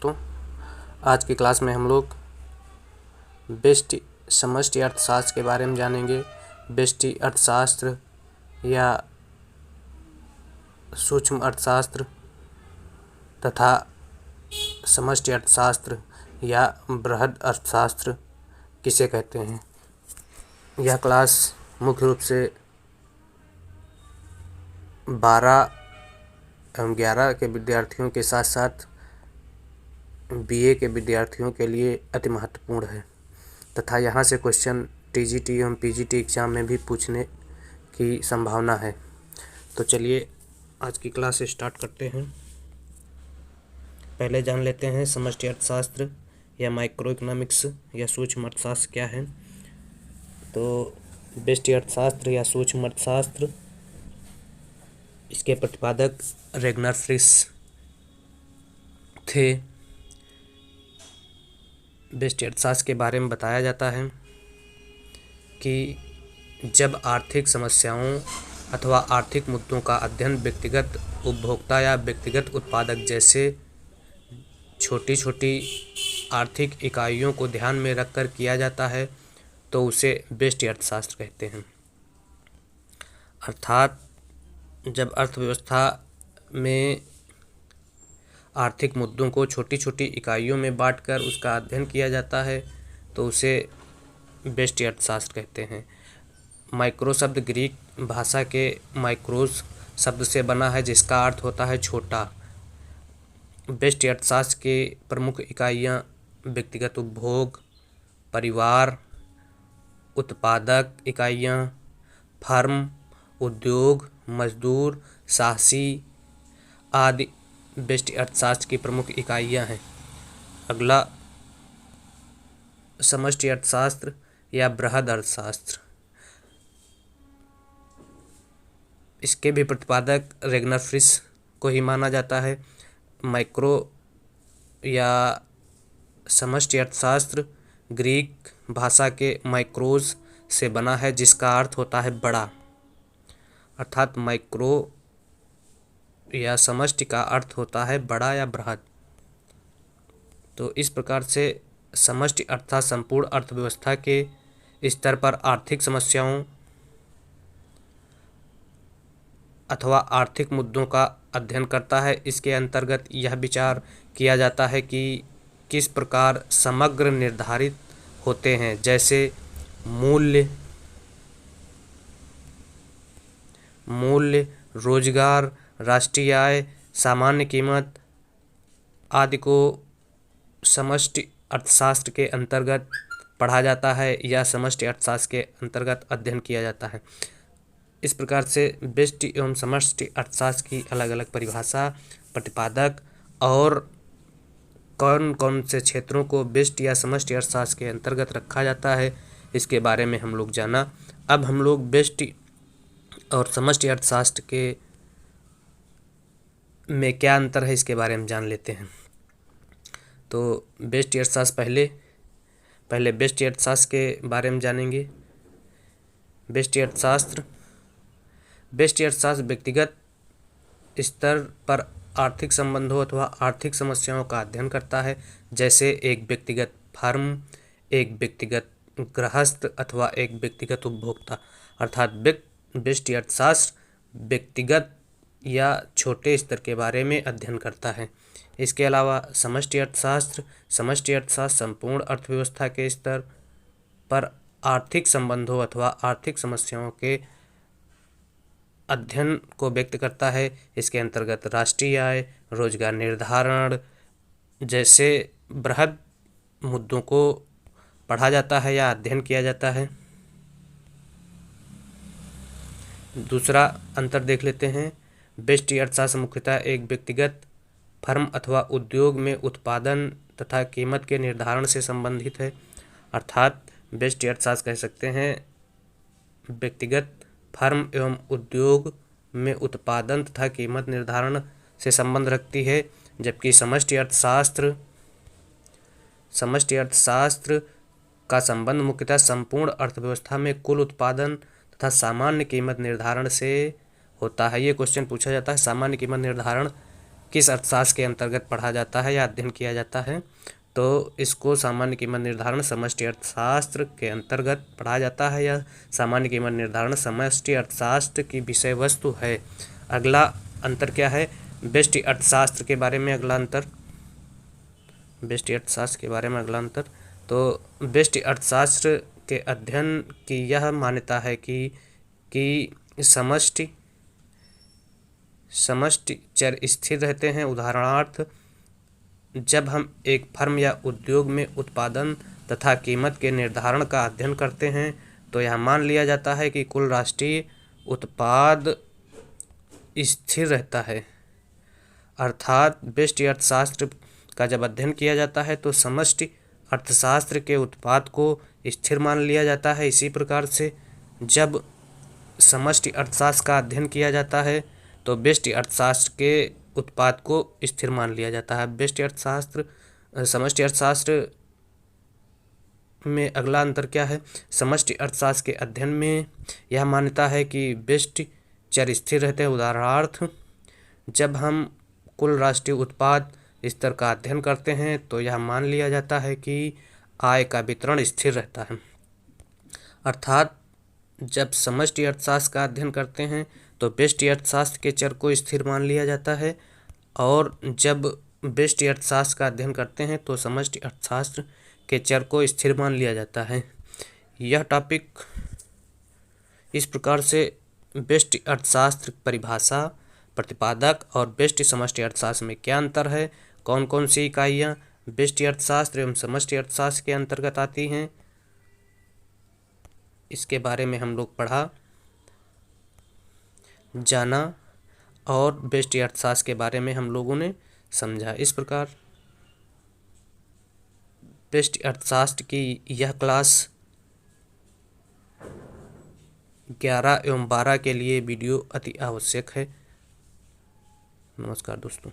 दोस्तों, आज की क्लास में हम लोग समष्टि अर्थशास्त्र के बारे में जानेंगे। व्यष्टि अर्थशास्त्र या सूक्ष्म अर्थशास्त्र तथा समष्टि अर्थशास्त्र या बृहद अर्थशास्त्र किसे कहते हैं। यह क्लास मुख्य रूप से 12 एवं 11 के विद्यार्थियों के साथ साथ बीए के विद्यार्थियों के लिए अति महत्वपूर्ण है तथा यहाँ से क्वेश्चन टीजीटी एवं पीजीटी एग्ज़ाम में भी पूछने की संभावना है। तो चलिए आज की क्लास स्टार्ट करते हैं। पहले जान लेते हैं समष्टि अर्थशास्त्र या माइक्रो इकोनॉमिक्स या सूक्ष्म अर्थशास्त्र क्या है। तो व्यष्टि अर्थशास्त्र या सूक्ष्म अर्थशास्त्र, इसके प्रतिपादक रेगनर फ्रिश थे। व्यष्टि अर्थशास्त्र के बारे में बताया जाता है कि जब आर्थिक समस्याओं अथवा आर्थिक मुद्दों का अध्ययन व्यक्तिगत उपभोक्ता या व्यक्तिगत उत्पादक जैसे छोटी छोटी आर्थिक इकाइयों को ध्यान में रखकर किया जाता है तो उसे व्यष्टि अर्थशास्त्र कहते हैं। अर्थात जब अर्थव्यवस्था में आर्थिक मुद्दों को छोटी छोटी इकाइयों में बांटकर उसका अध्ययन किया जाता है तो उसे व्यष्टि अर्थशास्त्र कहते हैं। माइक्रो शब्द ग्रीक भाषा के माइक्रोस शब्द से बना है जिसका अर्थ होता है छोटा। व्यष्टि अर्थशास्त्र के प्रमुख इकाइयाँ व्यक्तिगत उपभोग, परिवार, उत्पादक इकाइयाँ, फर्म, उद्योग, मजदूर, साहसी आदि व्यष्टि अर्थशास्त्र की प्रमुख इकाइयाँ हैं। अगला समष्टि अर्थशास्त्र या बृहद अर्थशास्त्र, इसके भी प्रतिपादक रेगनर फ्रिश को ही माना जाता है। माइक्रो या समष्टि अर्थशास्त्र ग्रीक भाषा के माइक्रोस से बना है जिसका अर्थ होता है बड़ा। अर्थात माइक्रो या समष्टि का अर्थ होता है बड़ा या बृहद। तो इस प्रकार से समष्टि अर्थात संपूर्ण अर्थव्यवस्था के स्तर पर आर्थिक समस्याओं अथवा आर्थिक मुद्दों का अध्ययन करता है। इसके अंतर्गत यह विचार किया जाता है कि किस प्रकार समग्र निर्धारित होते हैं, जैसे मूल्य, रोजगार, राष्ट्रीय आय, सामान्य कीमत आदि को समष्टि अर्थशास्त्र के अंतर्गत पढ़ा जाता है या समष्टि अर्थशास्त्र के अंतर्गत अध्ययन किया जाता है। इस प्रकार से व्यष्टि एवं समष्टि अर्थशास्त्र की अलग अलग परिभाषा, प्रतिपादक और कौन कौन से क्षेत्रों को व्यष्टि या समष्टि अर्थशास्त्र के अंतर्गत रखा जाता है, इसके बारे में हम लोग जाना। अब हम लोग व्यष्टि और समष्टि अर्थशास्त्र के में क्या अंतर है इसके बारे में जान लेते हैं। तो व्यष्टि अर्थशास्त्र पहले व्यष्टि अर्थशास्त्र के बारे में जानेंगे। व्यष्टि अर्थशास्त्र व्यक्तिगत स्तर पर आर्थिक संबंधों अथवा आर्थिक समस्याओं का अध्ययन करता है, जैसे एक व्यक्तिगत फर्म, एक व्यक्तिगत गृहस्थ अथवा एक व्यक्तिगत उपभोक्ता। अर्थात व्यष्टि अर्थशास्त्र व्यक्तिगत या छोटे स्तर के बारे में अध्ययन करता है। इसके अलावा समष्टि अर्थशास्त्र संपूर्ण अर्थव्यवस्था के स्तर पर आर्थिक संबंधों अथवा आर्थिक समस्याओं के अध्ययन को व्यक्त करता है। इसके अंतर्गत राष्ट्रीय आय, रोजगार निर्धारण जैसे बृहद मुद्दों को पढ़ा जाता है या अध्ययन किया जाता है। दूसरा अंतर देख लेते हैं। व्यष्टि अर्थशास्त्र मुख्यतः एक व्यक्तिगत फर्म अथवा उद्योग में उत्पादन तथा कीमत के निर्धारण से संबंधित है। अर्थात व्यष्टि अर्थशास्त्र कह सकते हैं व्यक्तिगत फर्म एवं उद्योग में उत्पादन तथा कीमत निर्धारण से संबंध रखती है, जबकि समष्टि अर्थशास्त्र का संबंध मुख्यतः संपूर्ण अर्थव्यवस्था में कुल उत्पादन तथा सामान्य कीमत निर्धारण से होता है। ये क्वेश्चन पूछा जाता है, सामान्य कीमत निर्धारण किस अर्थशास्त्र के अंतर्गत पढ़ा जाता है या अध्ययन किया जाता है, तो इसको सामान्य कीमत निर्धारण समष्टि अर्थशास्त्र के अंतर्गत पढ़ा जाता है या सामान्य कीमत निर्धारण समष्टि अर्थशास्त्र की विषय वस्तु है। अगला अंतर क्या है, व्यष्टि अर्थशास्त्र के बारे में अगला अंतर, व्यष्टि अर्थशास्त्र के बारे में अगला अंतर। तो व्यष्टि अर्थशास्त्र के अध्ययन की यह मान्यता है कि समष्टि चर स्थिर रहते हैं। उदाहरणार्थ, जब हम एक फर्म या उद्योग में उत्पादन तथा कीमत के निर्धारण का अध्ययन करते हैं तो यह मान लिया जाता है कि कुल राष्ट्रीय उत्पाद स्थिर रहता है। अर्थात व्यष्टि अर्थशास्त्र का जब अध्ययन किया जाता है तो समष्टि अर्थशास्त्र के उत्पाद को स्थिर मान लिया जाता है। इसी प्रकार से जब समष्टि अर्थशास्त्र का अध्ययन किया जाता है तो व्यष्टि अर्थशास्त्र के उत्पाद को स्थिर मान लिया जाता है। व्यष्टि अर्थशास्त्र समष्टि अर्थशास्त्र में अगला अंतर क्या है, समष्टि अर्थशास्त्र के अध्ययन में यह मान्यता है कि व्यष्टि चर स्थिर रहते हैं। उदाहरणार्थ, जब हम कुल राष्ट्रीय उत्पाद स्तर का अध्ययन करते हैं तो यह मान लिया जाता है कि आय का वितरण स्थिर रहता है। अर्थात जब समष्टि अर्थशास्त्र का अध्ययन करते हैं तो व्यष्टि अर्थशास्त्र के चर को स्थिर मान लिया जाता है, और जब व्यष्टि अर्थशास्त्र का अध्ययन करते हैं तो समष्टि अर्थशास्त्र के चर को स्थिर मान लिया जाता है। यह टॉपिक इस प्रकार से व्यष्टि अर्थशास्त्र परिभाषा, प्रतिपादक और व्यष्टि समष्टि अर्थशास्त्र में क्या अंतर है, कौन कौन सी इकाइयाँ व्यष्टि अर्थशास्त्र एवं समष्टि अर्थशास्त्र के अंतर्गत आती हैं, इसके बारे में हम लोग पढ़ा, जाना और व्यष्टि अर्थशास्त्र के बारे में हम लोगों ने समझा। इस प्रकार व्यष्टि अर्थशास्त्र की यह क्लास 11 एवं 12 के लिए वीडियो अति आवश्यक है। नमस्कार दोस्तों।